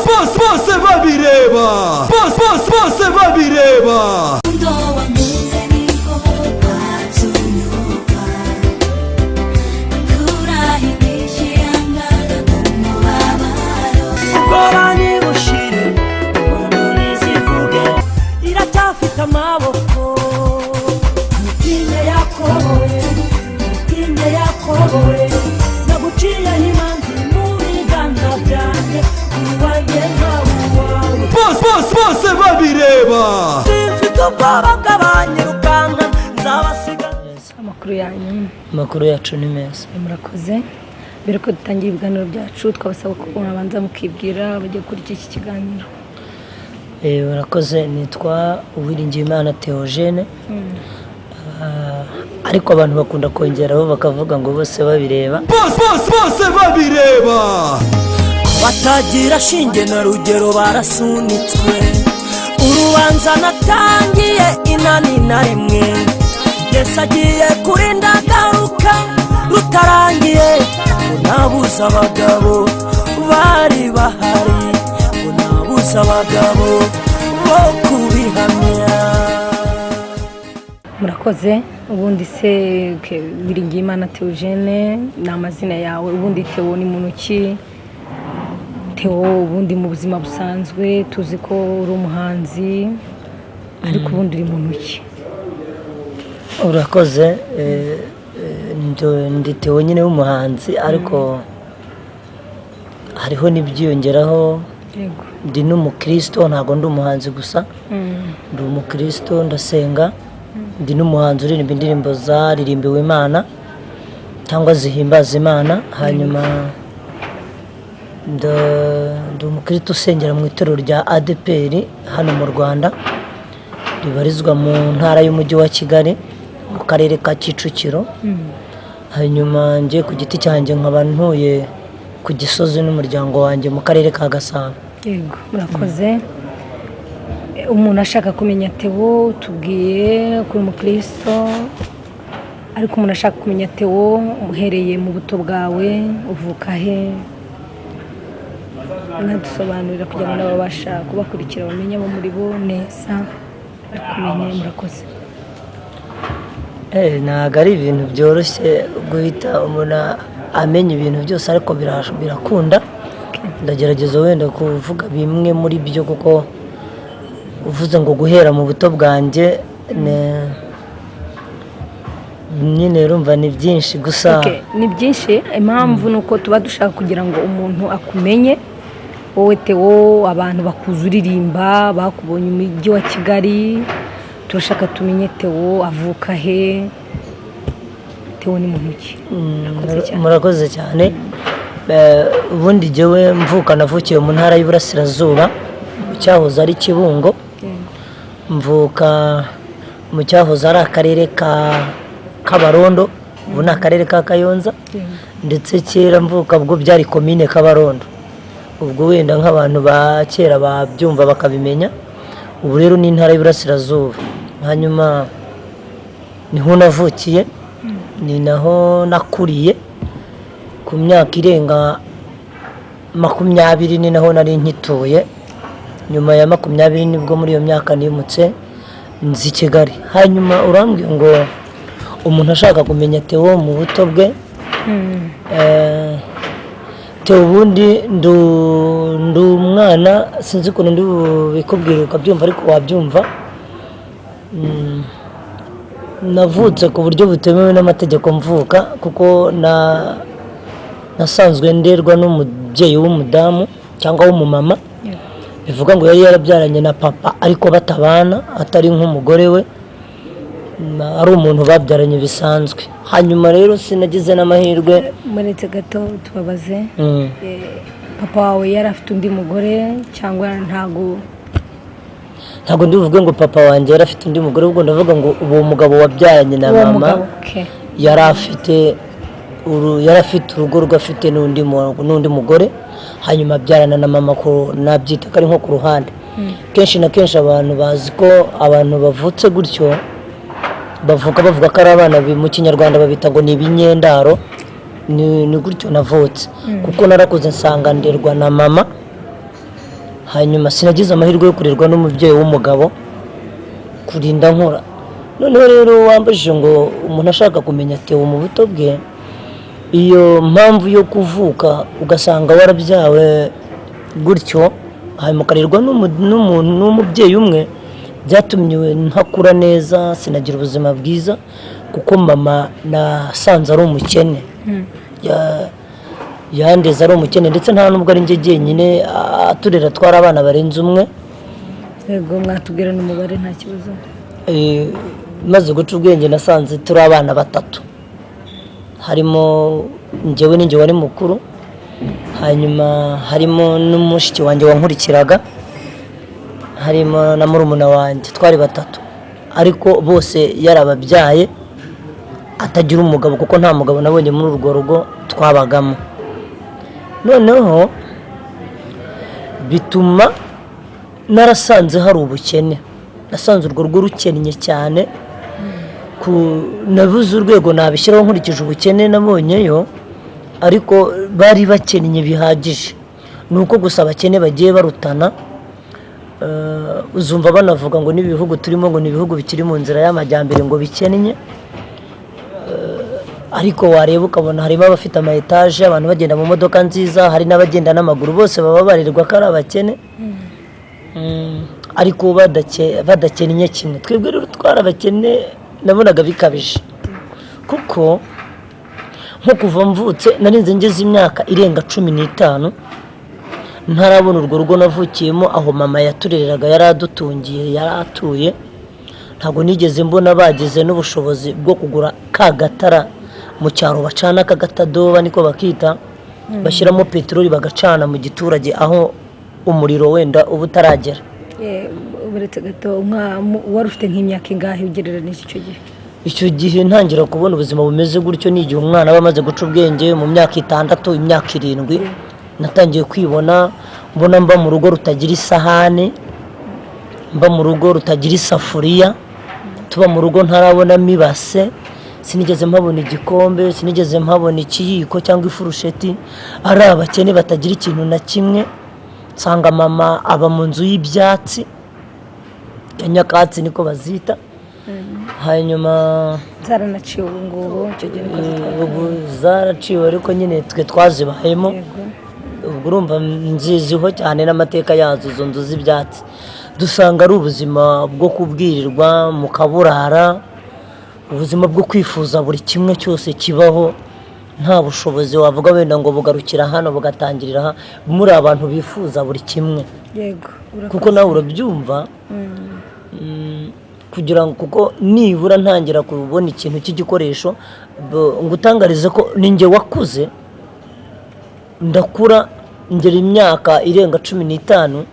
bose babireba bose babireba bose babireba amakuru yacu ni meza. Murakoze. Mbere ko dutangira ibiganiro byacu twabasaba ko mwabanza mukibwira bajye kuri iki kiganiro. Barakoze. Nitwa Uwiringiyimana Theogene. Ariko abantu bakunda kongeraho bakavuga ngo bose babireba. Bose babireba. Batagira shinge na rugero barasunitswe. Urubanza natangiye inani na rimwe. Yesu agiye kurinda garuka rutarangiye. Unabuza abagabo bari bahari. Unabuza abagabo bo kubihamya. Murakoze. Ubundi se Uwiringiyimana Theogene ni amazina yawe. Ubundi Theo ni muntu ki? Theo ubundi mu buzima busanzwe tuzi ko uri umuhanzi, ariko ubundi uri muntu ki? Urakoze. Ndi Theo nyine w'umuhanzi, ariko hariho n'ibyiyongeraho. Yego. Ndi n'umukristo, ntago ndi umuhanzi gusa. Ndi umukristo, ndasenga. Ndi n'umuhanzi uririmba indirimbo zaririmbiwe Imana cyangwa zihimbaza Imana. Hanyuma ndi umukristo usengera mu itorero rya ADPR hano mu Rwanda, ribarizwa mu ntara y'umujyi wa Kigali mu karere ka Kicukiro. Hanyuma ngiye ku giti cyanjye nkaba ntuye ku Gisozi n'umuryango wanjye mu karere ka Gasabo. Yego. Murakoze. Umuntu ashaka kumenya Theo tubwiye kuri umukristo, ariko umuntu ashaka kumenya Theo uhereye mu buto bwawe uvuka he? Nadusobanurira kugira ngo nababasha kubakurikira bamenye abo muri bo neza tukumenye. Murakoze. Ntabwo ari ibintu byoroshye guhita umuntu amenya ibintu byose, ariko birakunda. Ndagerageza wenda kuvuga bimwe muri byo, kuko uvuze ngo guhera mu buto bwanjye nyine urumva ni byinshi gusa. Ni byinshi. Impamvu nuko tuba dushaka kugira ngo umuntu akumenye wowe Theo, abantu bakuzuririmba bakubonye umujyi wa Kigali, turashaka tumenye Theo avuka he? Theo ni muntu ki? Murakoze cyane. Ubundi jyewe mvuka navukiye mu ntara y'Iburasirazuba mu cyahoze ari Kibungo. Mvuka mu cyahoze ari akarere ka Kabarondo, ubu ni akarere ka Kayonza. Ndetse kera mvuka ubwo byari komine Kabarondo. Ubwo wenda nk'abantu ba kera babyumva bakabimenya. Ubu rero ni intara y'Iburasirazuba. Hanyuma niho navukiye, ni naho nakuriye ku myaka irenga 20. Ni naho nari nkituye. Nyuma ya 20 nibwo muri iyo myaka nimutse nzi Kigali. Hanyuma urambwiye ngo umuntu ashaka kumenya Theo mu buto bwe. Theo ubundi ndu umwana, sinzi ukuntu ndi bikubwira ukabyumva, ariko wabyumva. Navutse ku buryo butemewe n'amategeko mvuka, kuko nasanzwe nderwa n'umubyeyi w'umudamu cyangwa w'umumama. Bivuga ngo yari yarabyaranye na papa ariko batabana, atari nk'umugore we, ari umuntu babyaranye bisanzwe. Hanyuma rero sinagize n'amahirwe. Muretse gato tubabaze, papa wawe yari afite undi mugore cyangwa ntago? Ntago ndivuge ngo papa wanjye yari afite undi mugore, ubwo ndavuga ngo uwo mugabo wabyaranye na mama yari afite urugo rwafite n'undi mugore. Hanyuma abyarana na mama, ko nabyita kari nko ku ruhande. Kenshi na kenshi abantu bazi ko abantu bavutse gutyo bavuga ko ari abana mu Kinyarwanda babita ngo ni ibinyendaro. Ni gutyo navutse, kuko narakuze nsanga nderwa na mama hanyuma sinagize amahirwe yo kurerwa n'umubyeyi w'umugabo kurinda nkora. Noneho rero wambajije ngo umuntu ashaka kumenya Theo mu buto bwe, iyo mpamvu yo kuvuka ugasanga warabyawe gutyo hanyuma ukarerwa n'umubyeyi umwe, byatumye ntakura neza, sinagira ubuzima bwiza kuko mama nasanze ari umukene. Yandeze ari umukene ndetse nta nubwo ari njye jyenyine aturera twara abana barenze umwe. Yego, mwatubwira n'umubare nta kibazo. Maze guca ubwenge nasanze turi abana batatu, harimo njyewe ninjye wari mukuru, hanyuma harimo n'umushiki wanjye wankurikiraga, harimo na murumuna wanjye, twari batatu, ariko bose yarababyaye atagira umugabo kuko nta mugabo nabonye muri urwo rugo twabagamo. Noneho bituma narasanze hari ubukene, nasanze urwo rugo rukennye cyane, nabuze urwego nabishyiraho nkurikije ubukene nabonyeyo, ariko bari bakennye bihagije. Nuko gusa abakene bagiye barutana, uzumva banavuga ngo n'ibihugu turimo ngo n'ibihugu bikiri mu nzira y'amajyambere ngo bikennye, ariko wareba ukabona harimo abafite ama etaje, abantu bagenda mu modoka nziza, hari n'abagenda n'amaguru, bose baba barirwa ko ari abakene, ariko badakennye kimwe. Twebwe rero twari abakene nabonaga bikabije, kuko nko kuva mvutse narinze ngeze imyaka irenga 15 ntarabona urwo rugo navukiyemo aho mama yatureraga yaradutungiye yaratuye. Ntabwo nigeze mbona bageze n'ubushobozi bwo kugura ka gatara mu cyaro bacana kagatadoba niko bakita, bashyiramo peteroli bagacana mu giturage aho umuriro wenda uba utaragera. Uburetse gato wari ufite nk'imyaka ingahe ugereranije icyo gihe? Icyo gihe ntangira kubona ubuzima bumeze gutyo n'igihe umwana aba amaze guca ubwenge mu myaka 6, imyaka 7, natangiye kwibona mbona mba mu rugo rutagira isahane, mba mu rugo rutagira isafuriya, tuba mu rugo ntarabonamo ibase, sinigeze mpabona igikombe, sinigeze mpabona ikiyiko cyangwa ifurusheti, ari abakene batagira ikintu na kimwe. Nsanga mama aba mu nzu y'ibyatsi ya nyakatsi niko bazita, hanyuma zaranaciwe ubu ngubu icyo gihe ubu zaraciwe ariko nyine twe twazibahemo. Ubwo urumva nziziho cyane n'amateka yazo izo nzu z'ibyatsi. Dusanga ari ubuzima bwo kubwirirwa mu kaburara, ubuzima bwo kwifuza buri kimwe cyose kibaho, nta bushobozi wavuga wenda ngo bugarukira hano bugatangirira aha, muri abantu bifuza buri kimwe. Yego, kuko nawe urabyumva, kugira ngo kuko nibura ntangira kubona ikintu cy'igikoresho ngo utangarize ko ninjye wakuze, ndakura ngera imyaka irenga 15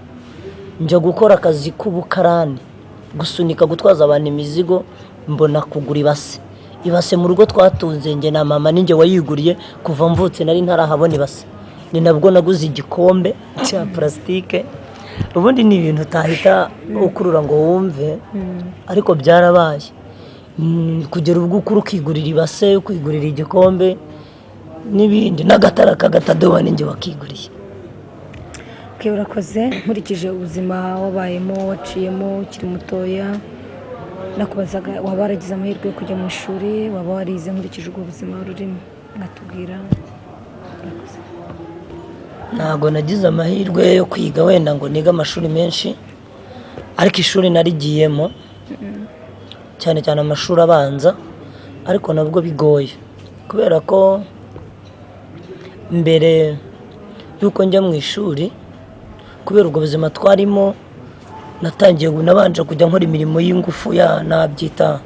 njya gukora akazi k'ubukarani, gusunika gutwaza abantu imizigo, mbona kugura ibase mu rugo twatunze nge na mama ninjye wayiguriye kuva mvutse nari ntarahabona ibase. Ni nabwo naguze igikombe cya plastike. Ubundi ni ibintu utahita ukurura ngo wumve, ariko byarabaye. Kugera ubwo ukuru ukigurira ibase, ukigurira igikombe n'ibindi, n'agatara kagatadoba ninjye wakiguriye. Urakoze. Nkurikije ubuzima wabayemo waciyemo ukiri mutoya, nakubazaga waba waragize amahirwe yo kujya mu ishuri, waba warize nkurikije ubwo buzima rurimo, natubwira. Ntabwo nagize amahirwe yo kwiga wenda ngo niga amashuri menshi, ariko ishuri narigiyemo cyane cyane amashuri abanza, ariko nabwo bigoye kubera ko mbere yuko njya mu ishuri, kubera ubwo buzima twarimo, natangiye nabanje kujya nkora imirimo y'ingufu, nabyita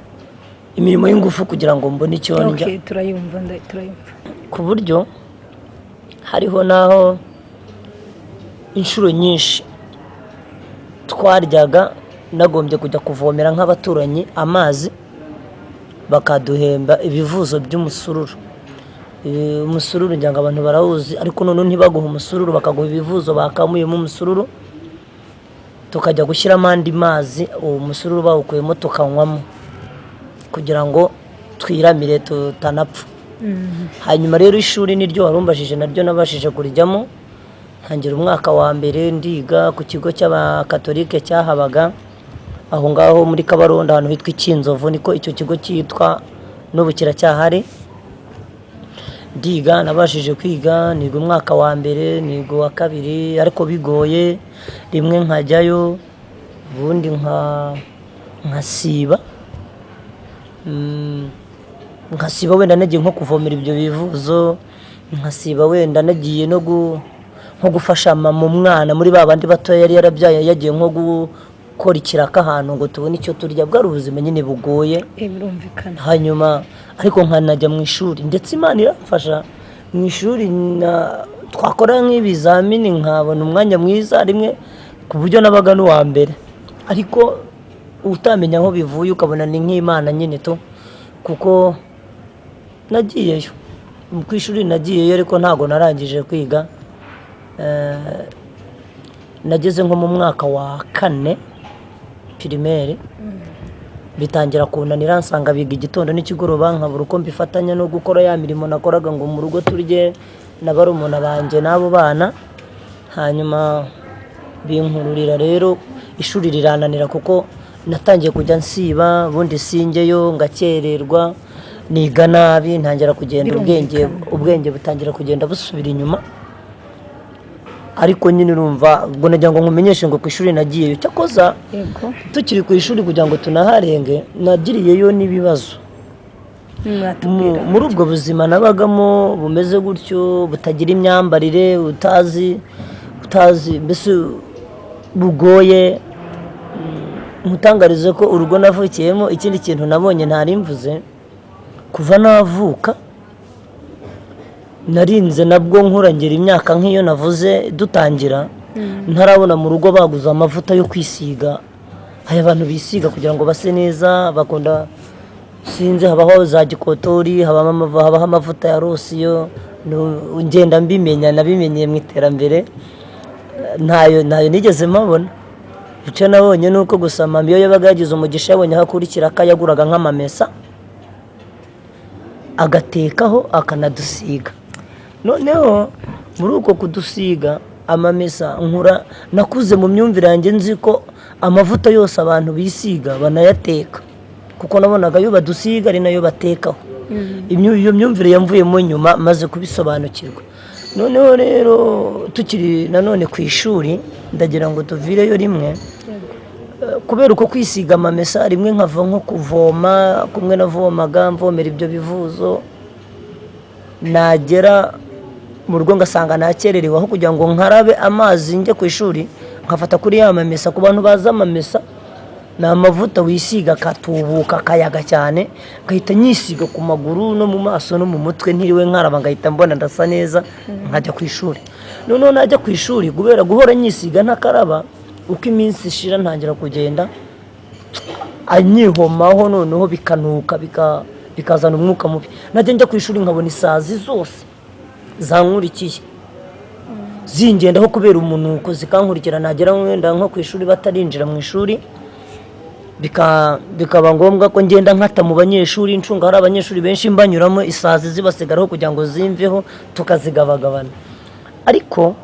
imirimo y'ingufu kugira ngo mbone icyo ndya. Okay, turayumva. Ku buryo hariho naho inshuro nyinshi twaryaga nagombye kujya kuvomera nk'abaturanyi amazi, bakaduhemba ibivuzo by'umusururu. Umusururu njya ngo abantu barawuzi, ariko none ntibaguha umusururu, bakaguha ibivuzo bakamuyemo umusururu, tukajya gushyiramo andi mazi, uwo musururu bawukuyemo tukanywamo kugira ngo twiramire tutanapfa. Hanyuma rero ishuri niryo warumbajije, naryo nabashije kurijyamo, ntangira umwaka wa mbere ndiga ku kigo cy'abakatolike cyahabaga aho ngaho muri Kabarondo ahantu hitwa Ikinzovu, niko icyo kigo cyitwa, n'ubu kiracyahari. Ndiga, nabashije kwiga, niga umwaka wa mbere, niga uwa kabiri, ariko bigoye, rimwe nkajyayo ubundi nkasiba wenda nagiye nko kuvomera ibyo bivuzo, nkasiba wenda nagiye no nko gufasha mama umwana muri ba bandi batoya yari yarabyaye, yagiye nko gukora ikiraka ahantu ngo tubone icyo turya. Bwari ubuzima nyine bugoye, birumvikana. hanyuma ariko nkanajya mu ishuri, ndetse Imana iramfasha mu ishuri, twakora nk'ibizamini nkabona umwanya mwiza rimwe, ku buryo nabaga n'uwa mbere, ariko utamenya aho bivuye ukabona ni nk'Imana nyine to, kuko nagiyeyo ku ishuri, nagiyeyo ariko ntago narangije kwiga. Nageze nko mu mwaka wa 4 primaire, bitangira kunanira, nsanga biga igitondo n'ikigoroba, nkabura uko mbifatanya no gukora ya mirimo nakoraga ngo mu rugo turye na barumuna banje n'abo bana. Hanyuma binkururira rero ishuri rirananira, kuko natangiye kujya nsiba, ubundi singeyo ngakererwa, niga nabi, ntangira kugenda ubwenge butangira kugenda busubira inyuma. Ariko nyine urumva, ubwo nagira ngo nkumenyeshe ngo ku ishuri nagiyeyo. Cyakoza tukiri ku ishuri kugira ngo tunaharenge, nagiriyeyo n'ibibazo. Muri ubwo buzima nabagamo bumeze gutyo, butagira imyambarire, utazi mbese bugoye, nkutangarize ko urugo navukiyemo, ikindi kintu nabonye ntari mvuze, kuva navuka narinze nabwo nkurangera imyaka nk'iyo navuze dutangira, ntarabona mu rugo baguze amavuta yo kwisiga, aya abantu bisiga kugira ngo base neza, bakunda sinzi, habaho za gikotori, habaho amavuta ya rosiyo, ngenda mbimenya, nabimenyeye mu iterambere, ntayo nigeze mpabona. Icyo nabonye nuko gusa mama iyo yabaga yagize umugisha, yabonye aho akurikira akayaguraga nk'amamesa agatekaho akanadusiga. Noneho muri uko kudusiga amamesa, nakuze mu myumvire yanjye nzi ko amavuta yose abantu bisiga banayateka, kuko nabonaga yo badusiga ari nayo batekaho. Iyo myumvire yamvuyemo nyuma maze kubisobanukirwa. Noneho rero tukiri nanone ku ishuri, ndagira ngo tuvireyo rimwe, kubera uko kwisiga amamesa, rimwe nkava nko kuvoma, kumwe navomaga mvomera ibyo bivuzo, nagera mu rugo ngasanga nakererewe, aho kugira ngo nkarabe amazi njye ku ishuri, nkafata kuri ya mamesa. Ku bantu baza amamesa ni amavuta wisiga akatubuka akayaga cyane, ngahita nyisiga ku maguru no mu maso no mu mutwe, ntiriwe nkaraba, ngahita mbona ndasa neza, nkajya ku ishuri. Noneho najya ku ishuri, kubera guhora nyisiga ntakaraba, uko iminsi ishira ntangira kugenda anyihomaho, noneho bikanuka, bikazana umwuka mubi. Najya njya ku ishuri nkabona isazi zose zankurikiye zingendaho kubera umunuko, zikankurikira. Nagera wenda nko ku ishuri batarinjira mu ishuri, bikaba ngombwa ko ngenda nkata mu banyeshuri, ncunga hari abanyeshuri benshi mbanyuramo, isazi zibasigaraho kugira ngo zimveho, tukazigabagabana. Ariko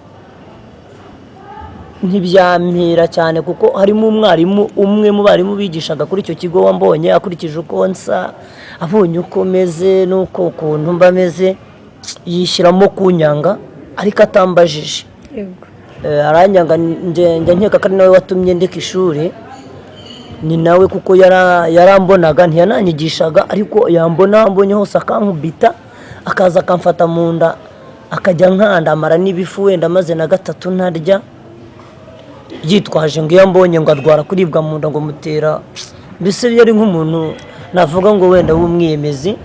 ntibyampira cyane, kuko harimo umwarimu umwe mu barimu bigishaga kuri icyo kigo, wambonye akurikije uko nsa, abonye uko meze n'uko ukuntu mba meze, yishyiramo kunyanga, ariko atambajije. Aranyanga, njya nkeka ko ari nawe watumye ndeka ishuri. Ni nawe, kuko yarambonaga, ntiyananyigishaga, ariko yambona mbonye hose akankubita, akaza akamfata mu nda, akajya nkandamara n'ibifu, wenda maze na 3 ntarya, yitwaje ngo iyo mbonye ngo arwara kuribwa mu nda ngo mutera. Mbese yari nk'umuntu navuga ngo wenda w'umwiyemezi,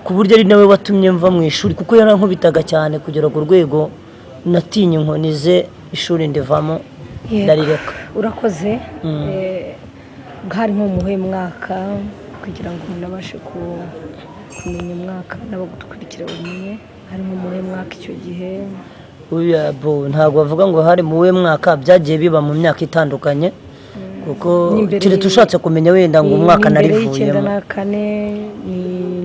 ku buryo ari nawe watumye mva mu ishuri, kuko yarankubitaga cyane kugera ku rwego natinye inkoni ze, ishuri ndivamo ndarireka. Urakoze. Bwari nko muhe mwaka, kugira ngo umuntu abashe kumenya umwaka n'abagukurikira umenye, hari nko muhe mwaka icyo gihe? Ntabwo bavuga ngo hari muwe mwaka, byagiye biba mu myaka itandukanye. kuko N'imbere keretse ushatse kumenya wenda ngo umwaka ni imbere narivuyemo y'icyenda na kane ni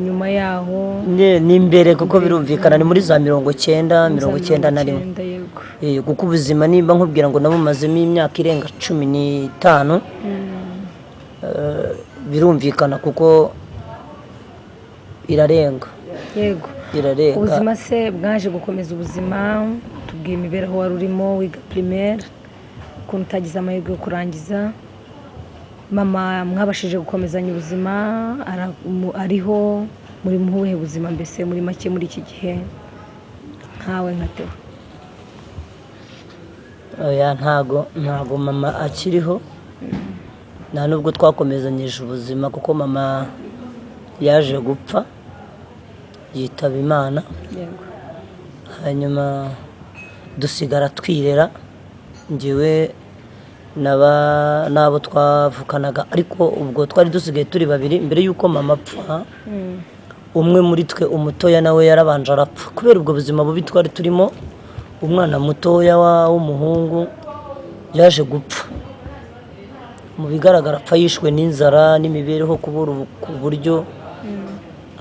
nyuma yaho ni imbere kuko birumvikana ni muri za 90 na rimwe. yego Kuko ubuzima nimba nkubwira ngo nabumazemo imyaka irenga 15 birumvikana kuko irarenga yego irarenga. ubuzima se bwaje gukomeza ubuzima tubwiye imibereho wari urimo wiga primaire ukuntu utagize amahirwe yo kurangiza mama mwabashije gukomezanya ubuzima ariho muri muhuhe buzima mbese muri make muri iki gihe nkawe nka Theo? Oya ntago mama akiriho nta nubwo twakomezanyije ubuzima kuko mama yaje gupfa yitaba Imana yego hanyuma dusigara twirera njyewe n'abo twavukanaga ariko ubwo twari dusigaye turi babiri mbere y'uko mama apfa. Umwe muri twe umutoya nawe yarabanje arapfa kubera ubwo buzima bubi twari turimo. Umwana mutoya w'umuhungu yaje gupfa mu bigaragara apfa yishwe n'inzara n'imibereho kubura ku buryo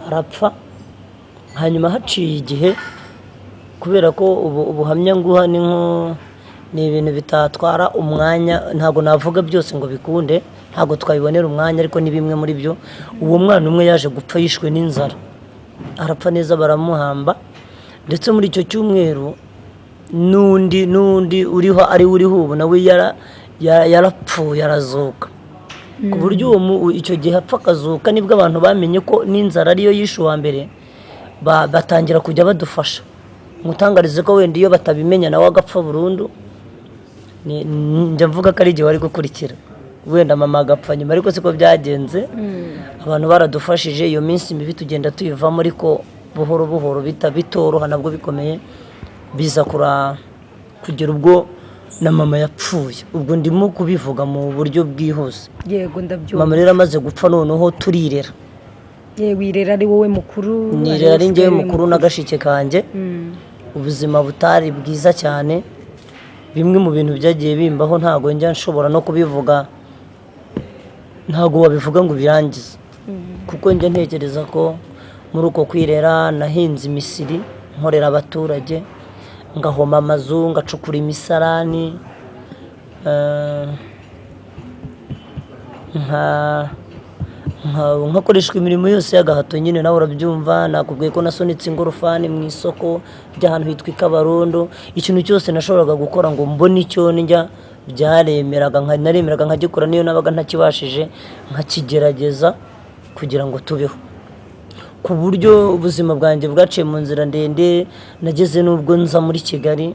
arapfa. Hanyuma haciye igihe kubera ko ubuhamya nguha ni ibintu bitatwara umwanya ntago navuga byose ngo bikunde ntago twabibonera umwanya ariko ni bimwe muri byo. Uwo mwana umwe yaje gupfa yishwe n'inzara arapfa neza baramuhamba ndetse muri icyo cyumweru n'undi uriho ubu nawe yarapfuye arazuka ku buryo icyo gihe apfa akazuka nibwo abantu bamenye ko n'inzara ariyo yishe uwa mbere batangira kujya badufasha mutangarize ko wenda iyo batabimenya nawe agapfa burundu. Njya mvuga ko ari igihe wari gukurikira wenda mama agapfa nyuma ariko siko byagenze. Abantu baradufashije iyo minsi mibi tugenda tuyivamo ariko buhoro buhoro bitoroha nabwo bikomeye biza kugera ubwo na mama yapfuye. Ubwo ndimo kubivuga mu buryo bwihuse. Yego ndabyumva. Mama rero amaze gupfa noneho turirera. Yewe irera ari wowe mukuru. Nirera ari njyewe mukuru n'agashike kanjye. Ubuzima butari bwiza cyane. Bimwe mu bintu byagiye bimbaho ntago njya nshobora no kubivuga. Ntago wabivuga ngo birangize. Kuko njye ntekereza ko muri uko kwirera nahinze imisiri nkorera abaturage ngahoma amazu ngacukura imisarani nkakoreshwa imirimo yose y'agahato nyine nawe urabyumva. Nakubwiye ko nasonetse ingorofani mu isoko ry'ahantu hitwa Kabarondo. Ikintu cyose nashoboraga gukora ngo mbone icyo njya byaremeraga nkagikora niyo nabaga ntakibashije nkakigerageza kugira ngo tubeho. Ku buryo ubuzima bwanjye bwaciye mu nzira ndende nageze n'ubwo nza muri Kigali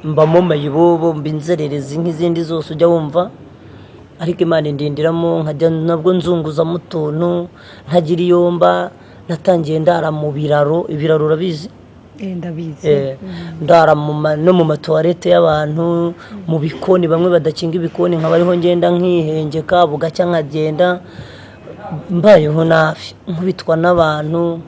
mbamo mayibobo mbinzererezi nk'izindi zose ujya wumva ariko Imana indindiramo nkajya nabwo nzunguzamo utuntu ntagira iyomba. Natangiye ndara mu ibiraro urabizi? Ndabizi. Ndara no mu matoilette y'abantu mu bikoni bamwe badakinga ibikoni nkaba ariho ngenda nkihengeka bugacya nkagenda mbayeho nabi nkubitwa n'abantu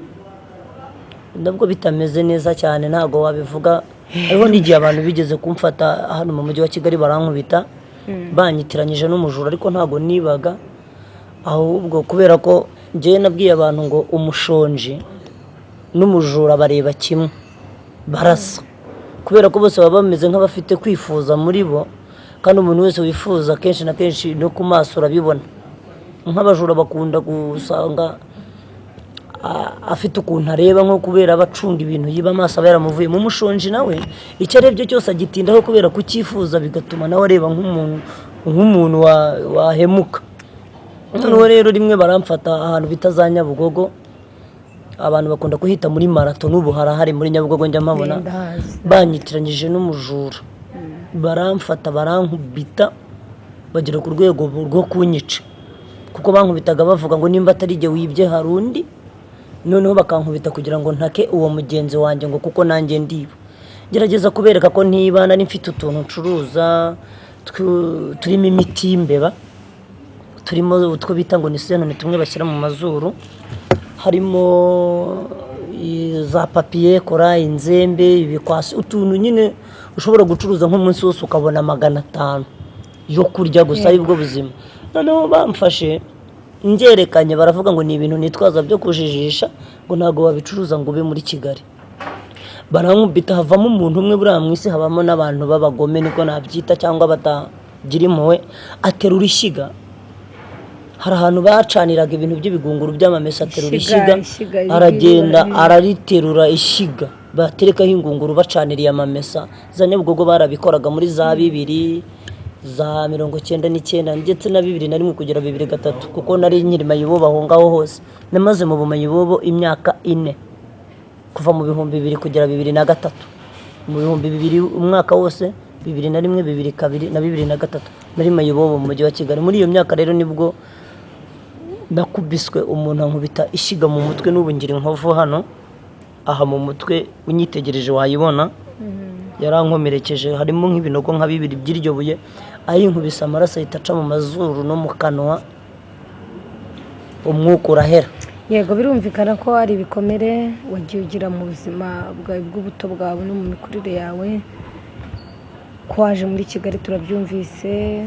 nabwo bitameze neza cyane ntago wabivuga. Ariho n'igihe abantu bigeze kumfata hano mu mujyi wa Kigali barankubita banyitiranyije n'umujura ariko ntago nibaga ahubwo kubera ko njye nabwiye abantu ngo umushonji n'umujura bareba kimwe barasa kubera ko bose baba bameze nk'abafite kwifuza muri bo kandi umuntu wese wifuza kenshi na kenshi no ku maso urabibona. Nk'abajura bakunda gusanga afite ukuntu areba nko kubera abacunga ibintu yiba amaso aba yaramuvuye mu mushonji nawe icyo arebye cyose agitindaho kubera kucyifuza bigatuma nawe areba nk'umuntu wahemuka. Noneho rero rimwe baramfata ahantu bita za Nyabugogo abantu bakunda kuhita muri marato n'ubu harahari muri Nyabugogo njya mpabona banyitiranyije n'umujura baramfata barankubita bagera ku rwego rwo kunyica kuko bankubitaga bavuga ngo nimba atari jye wibye harundi noneho bakankubita kugira ngo ntake uwo mugenzi wanjye ngo kuko nanjye ndiba. Gerageza kubereka ko ntiba nari mfite utuntu ncuruza turimo imiti y'imbeba turimo utwo bita ngo ni senone tumwe bashyira mu mazuru harimo za papier kora inzembe ibikwasi utuntu nyine ushobora gucuruza nk'umunsi wose ukabona 500 yo kurya gusa aribwo buzima. Noneho bamfashe ngerekanye baravuga ngo ni ibintu nitwaza byo kujijisha ngo ntabwo babicuruza ngo ube muri Kigali. Barankubita havamo umuntu umwe buriya mu isi habamo n'abantu b'abagome niko nabyita cyangwa batagira impuhwe, aterura ishyiga. Hari ahantu bacaniraga ibintu by'ibigunguru by'amamesa, aterura ishyiga aragenda arariterura ishyiga baterekaho ingunguru bacaniriye amamesa. Za Nyabugogo barabikoraga muri za 2000 za 99 ndetse na 2001 kugera 2003 kuko nari nkiri Mayibobo aho ngaho hose. Namaze mu Mayibobo imyaka 4 kuva mu 2000 kugera 2003. Mu 2000 umwaka wose 2001 2002 na 2003 nari Mayibobo mu mujyi wa Kigali. Muri iyo myaka rero nibwo nakubiswe umuntu ankubita ishiga mu mutwe, n'ubu ngira inkovu hano aha mu mutwe unyitegereje wayibona. Yarankomerekeje harimo nk'ibinogo nka 2 by'iryo buye, ayinkubisa amaraso ahita aca mu mazuru no mu kanwa, umwuka urahera. Yego, birumvikana ko ari ibikomere wagiye ugira mu buzima bwawe bw'ubuto bwawe no mu mikurire yawe. Ko waje muri Kigali turabyumvise,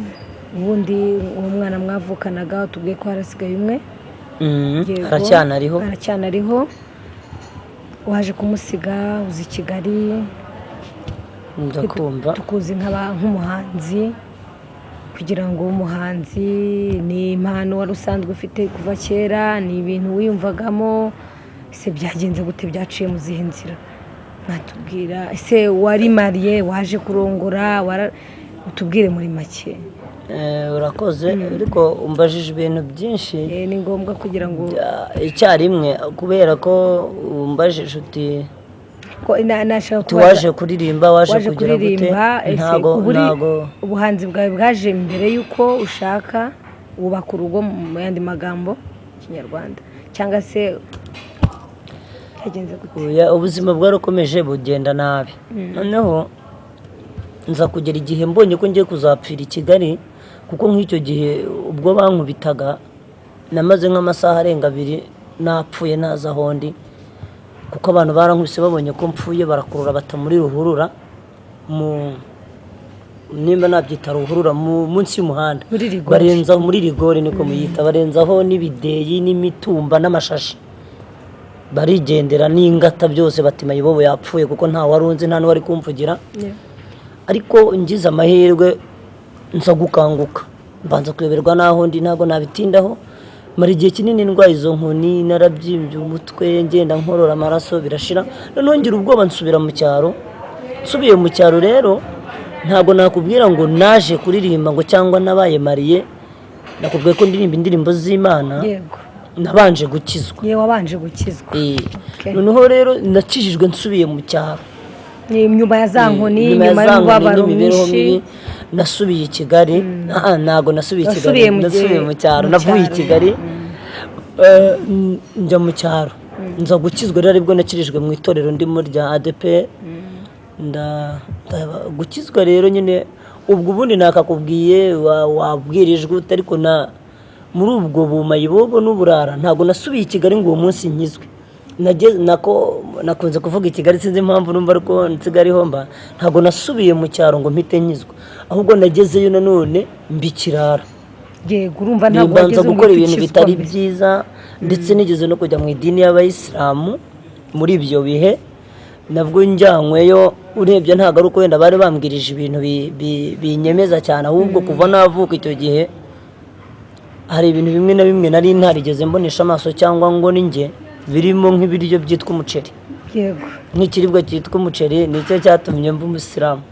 ubundi uwo mwana mwavukanaga tubwiye ko harasigaye umwe. Aracyanariho. Waje kumusiga uzi Kigali, ndakumva tukuzi nk'umuhanzi. Kugira ngo umuhanzi ni impano wari usanzwe ufite kuva kera, ni ibintu wiyumvagamo, ese byagenze gute, byaciye mu zihe nzira? Natubwira ese wari mariye, waje kurongora, utubwire muri make. Urakoze ariko umbajije ibintu byinshi, ni ngombwa kugira ngo icyarimwe kubera ko umbajije uti ko nashaka waje kuririmba, waje kugira gute. Ntago ubuhanzi bwawe bwaje mbere yuko ushaka wubaka urugo mu yandi magambo Kinyarwanda, cyangwa se byagenze gute? Ubuzima bwarakomeje bugenda nabi. Noneho nza kugera igihe mbonye ko ngiye kuzapfira i Kigali, kuko nk'icyo gihe ubwo bankubitaga namaze nk'amasaha arenga 2 napfuye naza hondi, kuko abantu barankubise babonye ko mpfuye barakurura bata muri ruhurura, nimba nabyita ruhurura munsi y'umuhanda, barenzaho muri rigore niko muyita, barenzaho n'ibideyi n'imitumba n'amashashi, barigendera n'ingata byose bati Mayibobo yapfuye, kuko nta warunze nta n'uwari kumvugira. Ariko ngize amahirwe nza gukanguka, mbanza kuyoberwa naho ndi, ntago nabitindaho. Mara igihe kinini ndwaye izo nkoni, narabyimbye umutwe, ngenda nkorora amaraso birashira. Noneho ngira ubwoba nsubira mu cyaro. Subiye mu cyaro rero ntago nakubwira ngo naje kuririmba ngo cyangwa nabaye mariye, nakubwiye ko ndirimba indirimbo z'Imana. Yego, nabanje gukizwa. Wabanje gukizwa. Noneho rero nakijijwe nsubiye mu cyaro. Nyuma ya za nkoni, nyuma y'ubabaro mwinshi nasubiye i Kigali. Ntago nasubiye i Kigali, nasubiye mu cyaro, navuye i Kigali njya mu cyaro. Nza gukizwa rero aribwo nakirijwe mu itorero ndimo rya ADP. Gukizwa rero nyine ubwo ubundi nakakubwiye wabwirijwe, ariko muri ubwo Mayibobo n'uburara ntago nasubiye i Kigali ngo uwo munsi nkizwe. Nakunze kuvuga i Kigali, sinzi impamvu numva ariko nsigariho mba, ntago nasubiye mu cyaro ngo mpite nkizwa, ahubwo nagezeyo nanone mbikirara. Yego, urumva ntabwo wageze gukora ibintu bitari byiza, ndetse nigeze no kujya mu idini y'Abayisilamu. Muri ibyo bihe nabwo njyanyweyo, urebye ntago ari uko wenda bari bambwirije ibintu binyemeza cyane, ahubwo kuva navuka icyo gihe hari ibintu bimwe na bimwe nari ntarigeze mbonesha amaso cyangwa ngo ninjye, birimo nk'ibiryo byitwa umuceri. Yego, nk'ikiribwa cyitwa umuceri nicyo cyatumye mba umusilamu.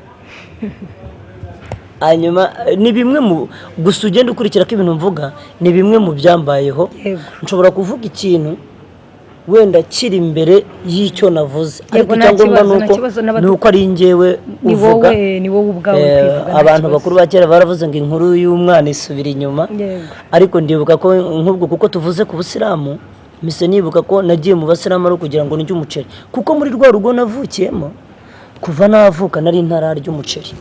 Hanyuma ni bimwe mu gusa ugenda ukurikira ko ibintu mvuga ni bimwe mu byambayeho. Nshobora kuvuga ikintu wenda kiri imbere y'icyo navuze, ariko icyangombwa nuko ari njyewe uvuga. Ni wowe ubwawe kwivuga. Abantu bakuru ba kera baravuze ngo inkuru y'umwana isubira inyuma, ariko ndibuka ko nk'ubwo kuko tuvuze ku busilamu, mise nibuka ko nagiye mu basilamu ari kugira ngo ndye umuceri, kuko muri rwa rugo navukiyemo kuva navuka nari ntararya umuceri.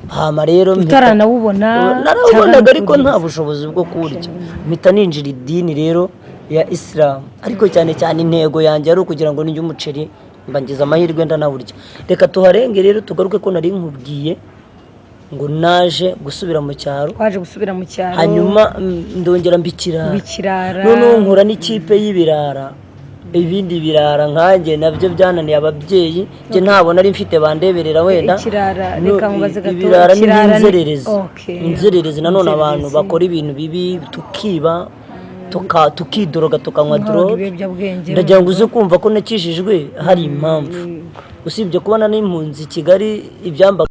Hama rero utaranawubonaga, ariko nta bushobozi bwo kurya. Mpita ninjira idini rero ya Islam, ariko cyane cyane intego yanjye ari ukugira ngo ndye umuceri, mbangiza amahirwe ndanawurya. Reka tuharenge rero tugaruke ko nari nkubwiye ngo naje gusubira mu cyaro waje gusubira mu cyaro hanyuma ndongera mbikirara bikirara noneho nkura n'ikipe y'ibirara ibindi birara nkanjye nabyo byananiye ababyeyi njye ntabona ari mfite bandeberera wenda ikirara reka nkubaze gato ibirara n'inzererezi okay inzererezi nanone abantu bakora ibintu bibi tukiba tukidoroga tukanywa drogue ndagira ngo uze kumva ko nakijijwe hari impamvu usibye kubona n'impunzi Kigali ibyamba